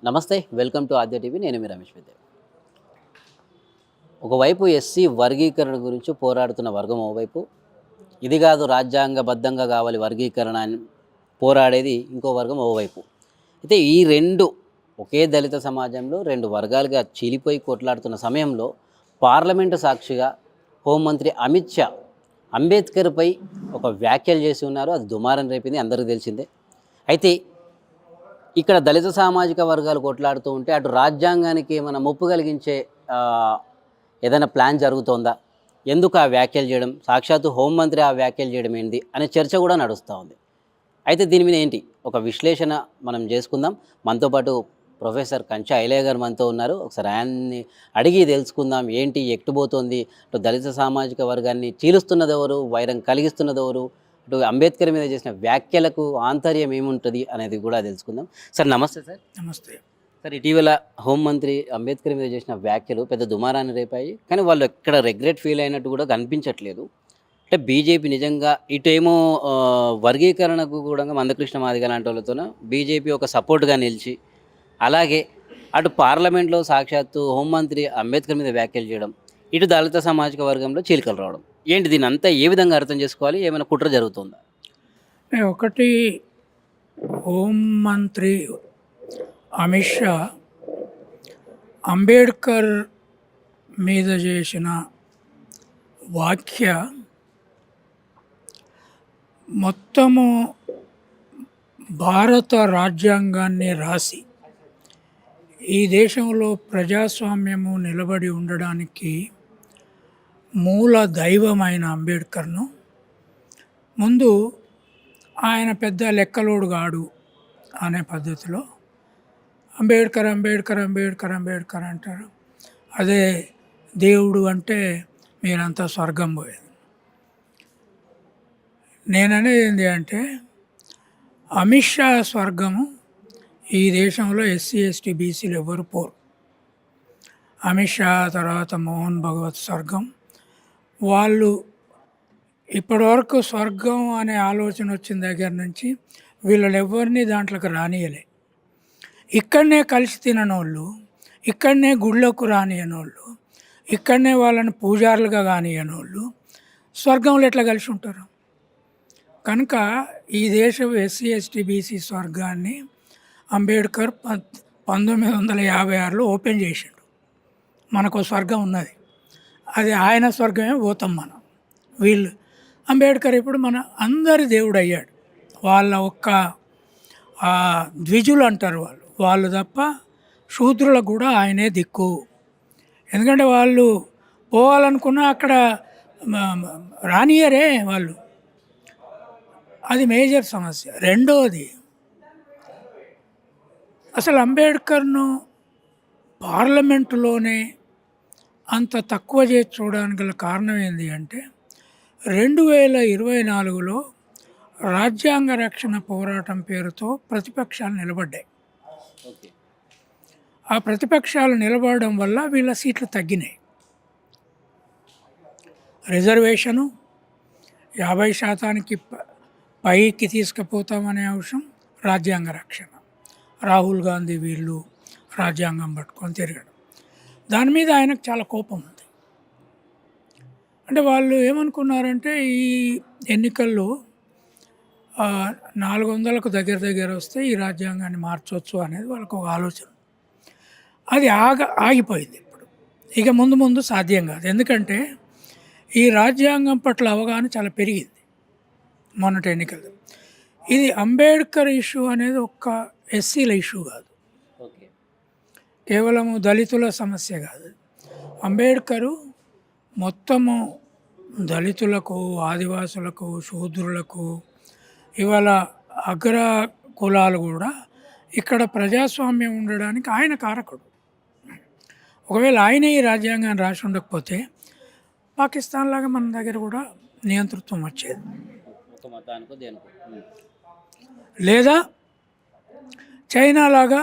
నమస్తే, welcome to Aadya TV. నేను మీ రమేష్ విద్య. ఒకవైపు ఎస్సీ వర్గీకరణ గురించి పోరాడుతున్న వర్గం ఒకవైపు, ఇది కాదు రాజ్యాంగబద్ధంగా కావాలి వర్గీకరణ అని పోరాడేది ఇంకో వర్గం ఒకవైపు. అయితే ఈ రెండు ఒకే దళిత సమాజంలో రెండు వర్గాలుగా చీలిపోయి కొట్లాడుతున్న సమయంలో పార్లమెంటు సాక్షిగా హోంమంత్రి అమిత్ షా అంబేద్కర్పై ఒక వ్యాఖ్యలు చేసి ఉన్నారు. అది దుమారం రేపింది, అందరికీ తెలిసిందే. అయితే ఇక్కడ దళిత సామాజిక వర్గాలు కొట్లాడుతూ ఉంటే అటు రాజ్యాంగానికి ఏమైనా ముప్పు కలిగించే ఏదైనా ప్లాన్ జరుగుతోందా, ఎందుకు ఆ వ్యాఖ్యలు చేయడం, సాక్షాత్తు హోంమంత్రి ఆ వ్యాఖ్యలు చేయడం ఏంటి అనే చర్చ కూడా నడుస్తూ ఉంది. అయితే దీని మీద ఏంటి ఒక విశ్లేషణ మనం చేసుకుందాం. మనతో పాటు ప్రొఫెసర్ కంచా ఐలయ్య గారు మనతో ఉన్నారు. ఒకసారి ఆయన్ని అడిగి తెలుసుకుందాం, ఏంటి ఎట్టుబోతోంది, అటు దళిత సామాజిక వర్గాన్ని చీలుస్తున్నది ఎవరు, వైరం కలిగిస్తున్నది ఎవరు, అటు అంబేద్కర్ మీద చేసిన వ్యాఖ్యలకు ఆంతర్యం ఏముంటుంది అనేది కూడా తెలుసుకుందాం. సార్ నమస్తే. సార్ నమస్తే. సార్, ఇటీవల హోంమంత్రి అంబేద్కర్ మీద చేసిన వ్యాఖ్యలు పెద్ద దుమారాన్ని రేపాయి, కానీ వాళ్ళు ఎక్కడ రిగ్రెట్ ఫీల్ అయినట్టు కూడా కనిపించట్లేదు. అంటే బీజేపీ నిజంగా ఇటేమో వర్గీకరణకు కూడా మందకృష్ణ మాదిగ లాంటి వాళ్ళతో బీజేపీ ఒక సపోర్ట్గా నిలిచి, అలాగే అటు పార్లమెంట్లో సాక్షాత్తు హోంమంత్రి అంబేద్కర్ మీద వ్యాఖ్యలు చేయడం, ఇటు దళిత సామాజిక వర్గంలో చీలికలు రావడం, ఏంటి దీని అంతా ఏ విధంగా అర్థం చేసుకోవాలి, ఏమైనా కుట్ర జరుగుతుందా? ఒకటి, హోంమంత్రి అమిత్ షా అంబేద్కర్ మీద చేసిన వ్యాఖ్య మొత్తము భారత రాజ్యాంగాన్ని రాసి ఈ దేశంలో ప్రజాస్వామ్యము నిలబడి ఉండడానికి మూల దైవమైన అంబేద్కర్ను ముందు ఆయన పెద్ద లెక్కలోడు గాడు అనే పద్ధతిలో అంబేద్కర్ అంబేద్కర్ అంబేద్కర్ అంబేద్కర్ అంటారు. అదే దేవుడు అంటే మీరంతా స్వర్గం పోయేది. నేననేది ఏంటి అంటే, అమిత్ షా స్వర్గము ఈ దేశంలో ఎస్సీ ఎస్టీ బీసీలు ఎవరు పోరు. అమిత్ షా తర్వాత మోహన్ భగవత్ స్వర్గం. వాళ్ళు ఇప్పటివరకు స్వర్గం అనే ఆలోచన వచ్చిన దగ్గర నుంచి వీళ్ళని ఎవరిని దాంట్లోకి రానియలే. ఇక్కడనే కలిసి తిననోళ్ళు, ఇక్కడనే గుళ్ళకు రానియనోళ్ళు, ఇక్కడనే వాళ్ళని పూజారులుగా కానియనోళ్ళు స్వర్గంలో ఎట్లా కలిసి ఉంటారు? కనుక ఈ దేశం ఎస్సీ ఎస్టీ బీసీ స్వర్గాన్ని అంబేద్కర్ 1956లో ఓపెన్ చేసిండు. మనకు స్వర్గం ఉన్నది, అది ఆయన స్వర్గమే పోతాం మనం. వీళ్ళు అంబేద్కర్ ఇప్పుడు మన అందరి దేవుడు అయ్యాడు. వాళ్ళ ఒక్క ద్విజులు అంటారు వాళ్ళు తప్ప శూద్రులకు కూడా ఆయనే దిక్కు. ఎందుకంటే వాళ్ళు పోవాలనుకున్నా అక్కడ రానియరే వాళ్ళు. అది మేజర్ సమస్య. రెండోది, అసలు అంబేద్కర్ను పార్లమెంటులోనే అంత తక్కువ చేసి చూడడానికి గల కారణం ఏంటి అంటే, 2024లో రాజ్యాంగ రక్షణ పోరాటం పేరుతో ప్రతిపక్షాలు నిలబడ్డాయి. ఆ ప్రతిపక్షాలు నిలబడడం వల్ల వీళ్ళ సీట్లు తగ్గినాయి. రిజర్వేషను 50% పైకి తీసుకుపోతామనే అంశం, రాజ్యాంగ రక్షణ. రాహుల్ గాంధీ వీళ్ళు రాజ్యాంగం పట్టుకొని తిరగడం, దాని మీద ఆయనకు చాలా కోపం ఉంది. అంటే వాళ్ళు ఏమనుకున్నారంటే, ఈ ఎన్నికల్లో 400కు దగ్గర వస్తే ఈ రాజ్యాంగాన్ని మార్చవచ్చు అనేది వాళ్ళకు ఒక ఆలోచన. అది ఆగిపోయింది. ఇప్పుడు ఇక ముందు సాధ్యం కాదు. ఎందుకంటే ఈ రాజ్యాంగం పట్ల అవగాహన చాలా పెరిగింది మొన్నటి ఎన్నికలు. ఇది అంబేద్కర్ ఇష్యూ అనేది ఒక్క ఎస్సీల ఇష్యూ కాదు, కేవలము దళితుల సమస్య కాదు. అంబేద్కరు మొత్తము దళితులకు, ఆదివాసులకు, శూద్రులకు, ఇవాళ అగ్ర కులాలు కూడా ఇక్కడ ప్రజాస్వామ్యం ఉండడానికి ఆయన కారకుడు. ఒకవేళ ఆయన ఈ రాజ్యాంగాన్ని రాసి ఉండకపోతే పాకిస్తాన్ లాగా మన దగ్గర కూడా నియంతృత్వం వచ్చేది, లేదా చైనా లాగా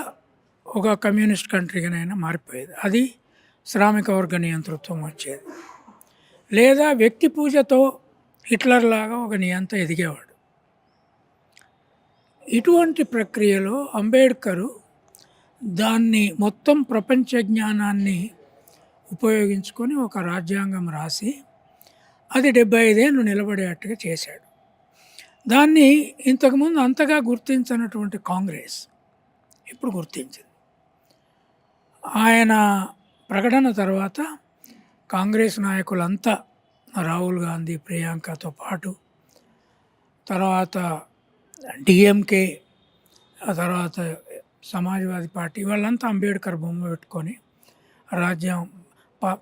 ఒక కమ్యూనిస్ట్ కంట్రీగానైనా మారిపోయేది. అది శ్రామిక వర్గ నియంతృత్వం వచ్చేది. లేదా వ్యక్తి పూజతో హిట్లర్ లాగా ఒక నియంత ఎదిగేవాడు. ఇటువంటి ప్రక్రియలో అంబేద్కరు దాన్ని మొత్తం ప్రపంచ జ్ఞానాన్ని ఉపయోగించుకొని ఒక రాజ్యాంగం రాసి అది 75 ఏళ్ళు నిలబడేటట్టుగా చేశాడు. దాన్ని ఇంతకుముందు అంతగా గుర్తించినటువంటి కాంగ్రెస్ ఇప్పుడు గుర్తించింది. ఆయన ప్రకటన తర్వాత కాంగ్రెస్ నాయకులంతా రాహుల్ గాంధీ, ప్రియాంకతో పాటు తర్వాత డిఎంకే, ఆ తర్వాత సమాజ్వాదీ పార్టీ వాళ్ళంతా అంబేద్కర్ బొమ్మ పెట్టుకొని రాజ్యం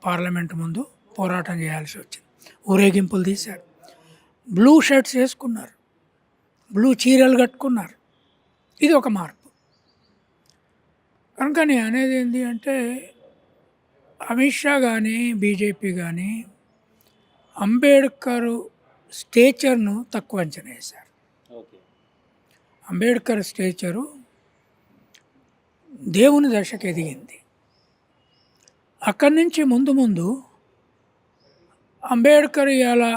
పార్లమెంట్ ముందు పోరాటం చేయాల్సి వచ్చింది. ఊరేగింపులు తీశారు, బ్లూ షర్ట్స్ వేసుకున్నారు, బ్లూ చీరలు కట్టుకున్నారు. ఇది ఒక మార్పు. కనుక నేను అనేది ఏంటి అంటే అమిత్ షా కానీ బీజేపీ కానీ అంబేద్కర్ స్టేచర్ను తక్కువ అంచనా వేశారు. అంబేద్కర్ స్టేచరు దేవుని దశకు ఎదిగింది. అక్కడి నుంచి ముందు అంబేద్కర్ ఇలా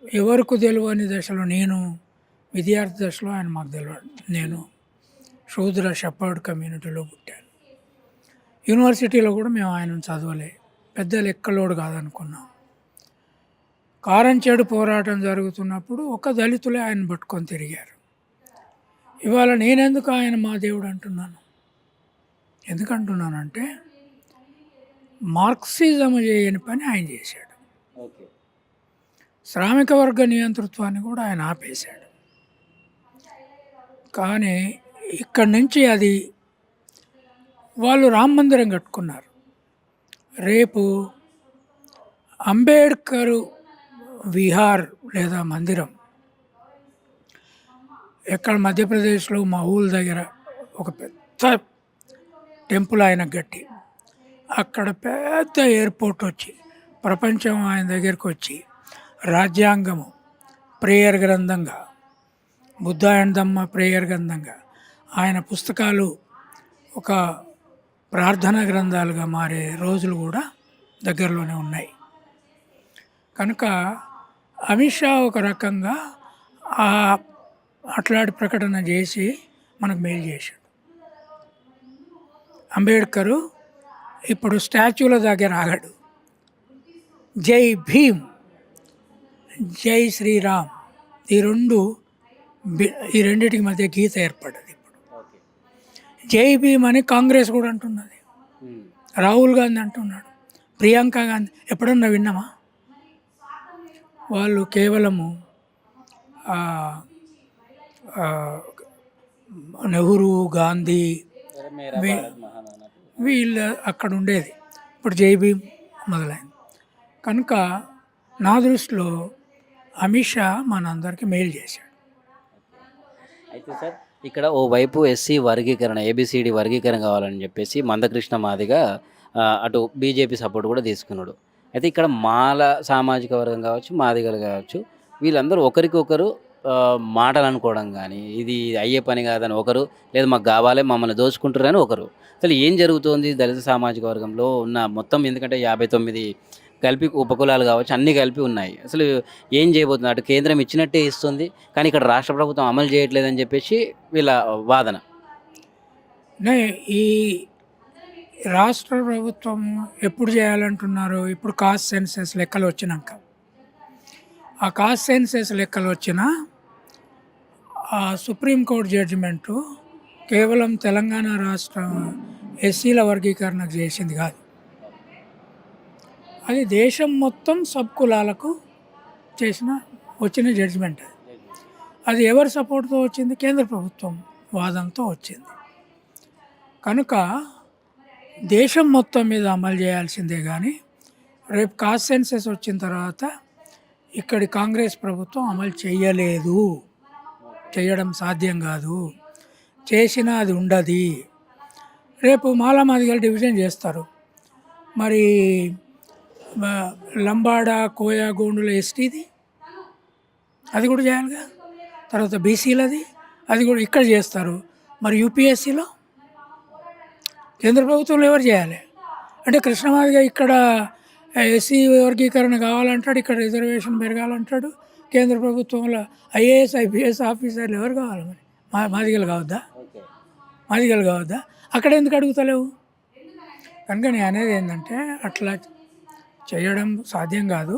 ఎవరికి తెలియని దశలో, నేను విద్యార్థి దశలో ఆయన మాకు తెలియదు. నేను శూద్ర షెపర్డ్ కమ్యూనిటీలో పుట్టాను. యూనివర్సిటీలో కూడా మేము ఆయనను చదవలే, పెద్ద లెక్కలోడు కాదనుకున్నాం. కారంచేడు పోరాటం జరుగుతున్నప్పుడు ఒక దళితులే ఆయన పట్టుకొని తిరిగారు. ఇవాళ నేనెందుకు ఆయన మా దేవుడు అంటున్నాను? ఎందుకంటున్నానంటే మార్క్సిజం చేయని పని ఆయన చేశాడు. శ్రామిక వర్గ నియంతృత్వాన్ని కూడా ఆయన ఆపేశాడు. కానీ ఇక్కడి నుంచి అది వాళ్ళు రామ మందిరం కట్టుకున్నారు. రేపు అంబేద్కర్ విహార్ లేదా మందిరం ఎక్కడ మధ్యప్రదేశ్లో మా ఊళ్ళ దగ్గర ఒక పెద్ద టెంపుల్ ఆయన గట్టి, అక్కడ పెద్ద ఎయిర్పోర్ట్ వచ్చి ప్రపంచం ఆయన దగ్గరికి వచ్చి రాజ్యాంగము ప్రేయర్ గ్రంథంగా, బుద్ధ అండ్ ధమ్మ ప్రేయర్ గ్రంథంగా, ఆయన పుస్తకాలు ఒక ప్రార్థనా గ్రంథాలుగా మారే రోజులు కూడా దగ్గరలోనే ఉన్నాయి. కనుక అమిత్ షా ఒక రకంగా అట్లాంటి ప్రకటన చేసి మనకు మేలు చేశాడు. అంబేద్కరు ఇప్పుడు స్టాచ్యూల దగ్గర ఆగాడు. జై భీమ్, జై శ్రీరామ్, ఈ రెండింటికి మధ్య గీత ఏర్పడ్డది. ఇప్పుడు జై భీమ్ అని కాంగ్రెస్ కూడా అంటున్నది, రాహుల్ గాంధీ అంటున్నాడు, ప్రియాంక గాంధీ. ఎప్పుడన్నా విన్నామా? వాళ్ళు కేవలము నెహ్రూ, గాంధీ వీళ్ళు అక్కడ ఉండేది. ఇప్పుడు జై భీమ్ మొదలైంది. కనుక నా దృష్టిలో అమిత్ షా మనందరికీ మేలు చేశాడు. అయితే సార్, ఇక్కడ ఓ వైపు ఎస్సీ వర్గీకరణ, ఏబిసిడి వర్గీకరణ కావాలని చెప్పేసి మందకృష్ణ మాదిగా అటు బీజేపీ సపోర్ట్ కూడా తీసుకున్నాడు. అయితే ఇక్కడ మాల సామాజిక వర్గం కావచ్చు, మాదిగలు కావచ్చు, వీళ్ళందరూ ఒకరికొకరు మాటలు అనుకోవడం కానీ, ఇది అయ్యే పని కాదని ఒకరు, లేదు మాకు కావాలి మమ్మల్ని దోచుకుంటారని ఒకరు. అసలు ఏం జరుగుతోంది దళిత సామాజిక వర్గంలో ఉన్న మొత్తం? ఎందుకంటే 59 కలిపి ఉపకులాలు కావచ్చు, అన్నీ కలిపి ఉన్నాయి. అసలు ఏం చేయబోతుంది? అటు కేంద్రం ఇచ్చినట్టే ఇస్తుంది, కానీ ఇక్కడ రాష్ట్ర ప్రభుత్వం అమలు చేయట్లేదని చెప్పేసి వీళ్ళ వాదన. ఈ రాష్ట్ర ప్రభుత్వం ఎప్పుడు చేయాలంటున్నారు? ఇప్పుడు కాస్ట్ సెన్సెస్ లెక్కలు వచ్చినాక. ఆ కాస్ట్ సెన్సెస్ లెక్కలు వచ్చిన సుప్రీంకోర్టు జడ్జిమెంటు కేవలం తెలంగాణ రాష్ట్రం ఎస్సీల వర్గీకరణకు చేసింది కాదు, అది దేశం మొత్తం సబ్ కులాలకు వచ్చిన జడ్జిమెంట్. అది ఎవరి సపోర్ట్తో వచ్చింది? కేంద్ర ప్రభుత్వం వాదంతో వచ్చింది. కనుక దేశం మొత్తం మీద అమలు చేయాల్సిందే. కానీ రేపు కాస్ట్ సెన్సెస్ వచ్చిన తర్వాత ఇక్కడి కాంగ్రెస్ ప్రభుత్వం అమలు చేయడం సాధ్యం కాదు, చేసినా అది ఉండదు. రేపు మాలామాదిగలు డివిజన్ చేస్తారు, మరి లంబాడ, కోయ, గోండుల ఎస్టీది అది కూడా చేయాలిగా. తర్వాత బీసీలది అది కూడా ఇక్కడ చేస్తారు. మరి యూపీఎస్సీలో కేంద్ర ప్రభుత్వంలో ఎవరు చేయాలి? అంటే కృష్ణమాదిగా ఇక్కడ ఎస్సీ వర్గీకరణ కావాలంటాడు, ఇక్కడ రిజర్వేషన్ పెరగాలంటాడు. కేంద్ర ప్రభుత్వంలో ఐఏఎస్, ఐపీఎస్ ఆఫీసర్లు ఎవరు కావాలి? మరి మాదిగలు కావద్దా? మాదిగలు కావద్దా? అక్కడ ఎందుకు అడుగుతలేవు? కనుక నేను అనేది ఏంటంటే అట్లా చేయడం సాధ్యం కాదు.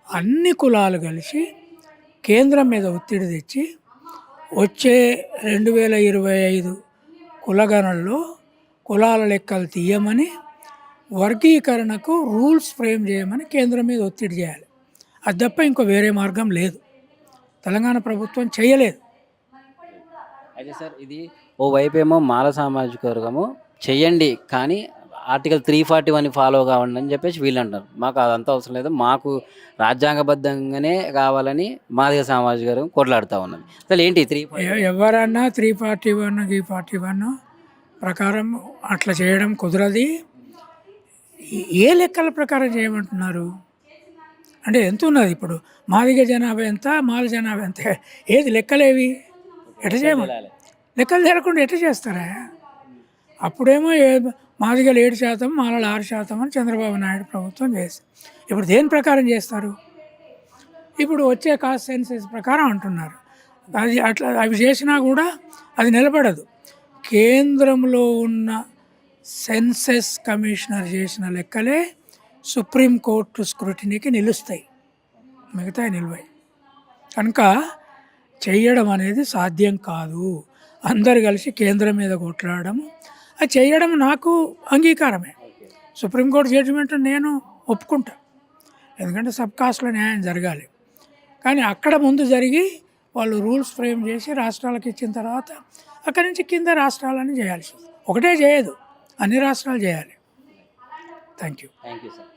అన్ని కులాలు కలిసి కేంద్రం మీద ఒత్తిడి తెచ్చి వచ్చే 2025 కులగణనలో కులాల లెక్కలు తీయమని, వర్గీకరణకు రూల్స్ ఫ్రేమ్ చేయమని కేంద్రం మీద ఒత్తిడి చేయాలి. అది తప్ప ఇంకో వేరే మార్గం లేదు. తెలంగాణ ప్రభుత్వం చేయలేదు. అయితే సార్ ఇది ఓ వైపు ఏమో మాల సామాజిక వర్గము చెయ్యండి కానీ ఆర్టికల్ 341 ఫాలో కావండి అని చెప్పేసి వీళ్ళు అంటారు. మాకు అదంతా అవసరం లేదు, మాకు రాజ్యాంగబద్ధంగానే కావాలని మాదిగ సామాజిక వర్గం కొట్లాడుతూ ఉన్నది. అసలు ఏంటి 340? ఎవరన్నా 341 341 ప్రకారం అట్లా చేయడం కుదరది. ఏ లెక్కల ప్రకారం చేయమంటున్నారు అంటే ఎంత ఉన్నది ఇప్పుడు? మాదిగ జనాభా ఎంత, మాల జనాభా ఎంత? ఏది లెక్కలేవి? ఎట్లా చేయమని లెక్కలు తెలకుండా ఎట్లా చేస్తారా? అప్పుడేమో మాదిగలు 7%, మాలలు 6% అని చంద్రబాబు నాయుడు ప్రభుత్వం చేసింది. ఇప్పుడు దేని ప్రకారం చేస్తారు? ఇప్పుడు వచ్చే కాస్ట్ సెన్సెస్ ప్రకారం అంటున్నారు. అది అట్లా అవి చేసినా కూడా అది నిలబడదు. కేంద్రంలో ఉన్న సెన్సెస్ కమిషనర్ చేసిన లెక్కలే సుప్రీంకోర్టు స్క్రూటినీకి నిలుస్తాయి, మిగతా నిలవాయి. కనుక చెయ్యడం అనేది సాధ్యం కాదు. అందరు కలిసి కేంద్రం మీద కొట్లాడడం, అది చేయడం నాకు అంగీకారమే. సుప్రీంకోర్టు జడ్జిమెంట్ నేను ఒప్పుకుంటా, ఎందుకంటే సబ్ కాస్ట్లో న్యాయం జరగాలి. కానీ అక్కడ ముందు జరిగి వాళ్ళు రూల్స్ ఫ్రేమ్ చేసి రాష్ట్రాలకు ఇచ్చిన తర్వాత అక్కడి నుంచి కింద రాష్ట్రాలని చేయాల్సి, ఒకటే చేయదు, అన్ని రాష్ట్రాలు చేయాలి. Thank you sir.